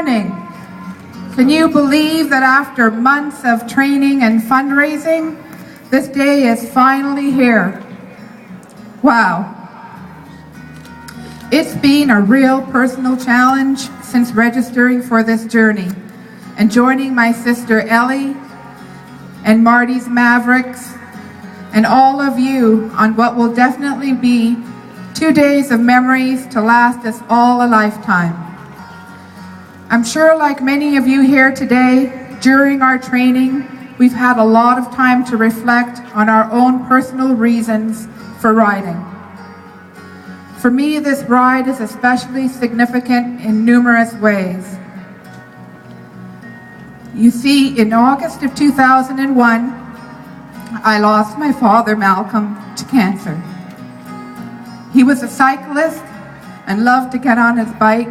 morning. Can you believe that after months of training and fundraising, this day is finally here? Wow. It's been a real personal challenge since registering for this journey and joining my sister Ellie and Marty's Mavericks and all of you on what will definitely be 2 days of memories to last us all a lifetime. I'm sure, like many of you here today, during our training, we've had a lot of time to reflect on our own personal reasons for riding. For me, this ride is especially significant in numerous ways. You see, in August of 2001, I lost my father, Malcolm, to cancer. He was a cyclist and loved to get on his bike,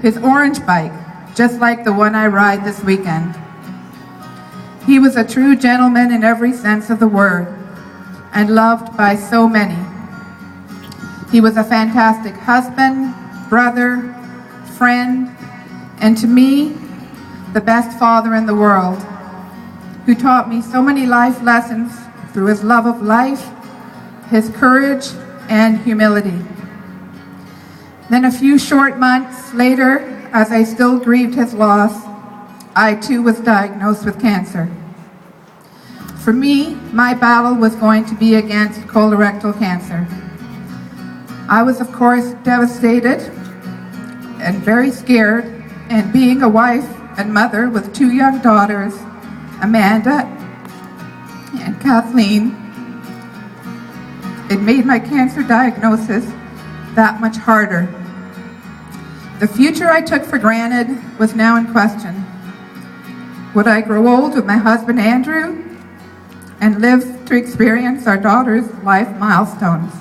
his orange bike, just like the one I ride this weekend. He was a true gentleman in every sense of the word and loved by so many. He was a fantastic husband, brother, friend, and to me, the best father in the world, who taught me so many life lessons through his love of life, his courage, and humility. Then a few short months later, as I still grieved his loss, I too was diagnosed with cancer. For me, my battle was going to be against colorectal cancer. I was, of course, devastated and very scared, and being a wife and mother with 2 young daughters, Amanda and Kathleen, it made my cancer diagnosis that much harder. The future I took for granted was now in question. Would I grow old with my husband Andrew and live to experience our daughter's life milestones?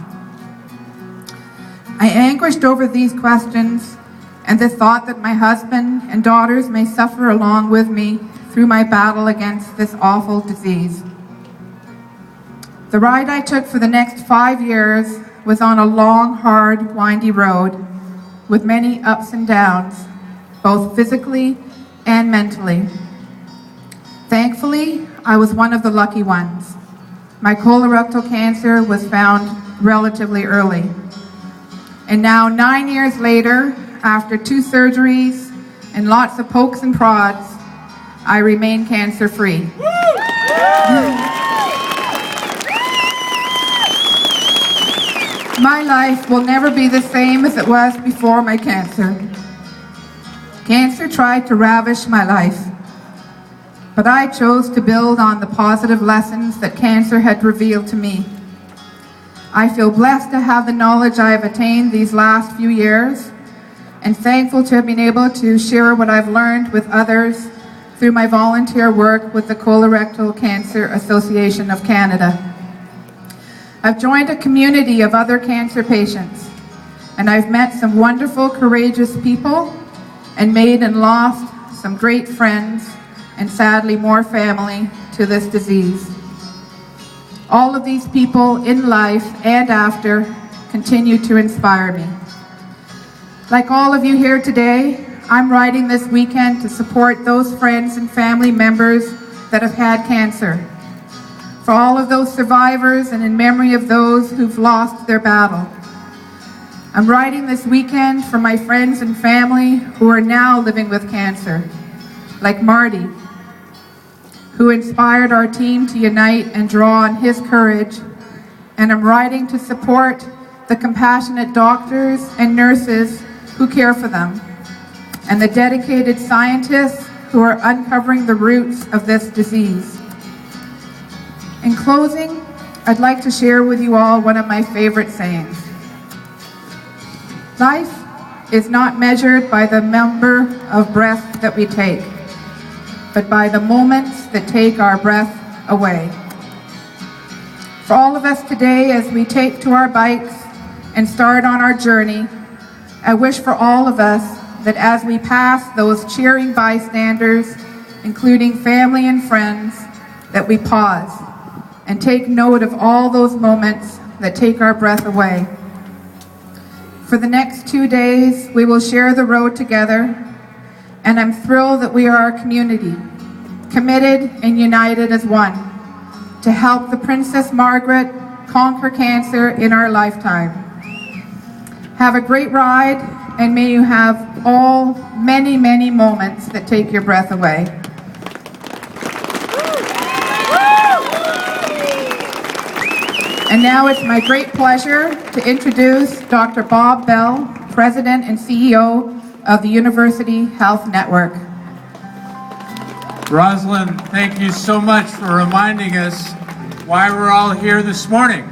I anguished over these questions and the thought that my husband and daughters may suffer along with me through my battle against this awful disease. The ride I took for the next 5 years was on a long, hard, windy road with many ups and downs, both physically and mentally. Thankfully, I was one of the lucky ones. My colorectal cancer was found relatively early. And now, 9 years later, after 2 surgeries and lots of pokes and prods, I remain cancer-free. My life will never be the same as it was before my cancer. Cancer tried to ravish my life, but I chose to build on the positive lessons that cancer had revealed to me. I feel blessed to have the knowledge I have attained these last few years, and thankful to have been able to share what I've learned with others through my volunteer work with the Colorectal Cancer Association of Canada. I've joined a community of other cancer patients, and I've met some wonderful, courageous people and made and lost some great friends and sadly more family to this disease. All of these people in life and after continue to inspire me. Like all of you here today, I'm riding this weekend to support those friends and family members that have had cancer. For all of those survivors and in memory of those who've lost their battle. I'm riding this weekend for my friends and family who are now living with cancer, like Marty, who inspired our team to unite and draw on his courage. And I'm riding to support the compassionate doctors and nurses who care for them, and the dedicated scientists who are uncovering the roots of this disease. In closing, I'd like to share with you all one of my favorite sayings. Life is not measured by the number of breaths that we take, but by the moments that take our breath away. For all of us today, as we take to our bikes and start on our journey, I wish for all of us that as we pass those cheering bystanders, including family and friends, that we pause and take note of all those moments that take our breath away. For the next 2 days, we will share the road together, and I'm thrilled that we are a community, committed and united as one, to help the Princess Margaret conquer cancer in our lifetime. Have a great ride, and may you have all many, many moments that take your breath away. And now it's my great pleasure to introduce Dr. Bob Bell, President and CEO of the University Health Network. Roslyn, thank you so much for reminding us why we're all here this morning.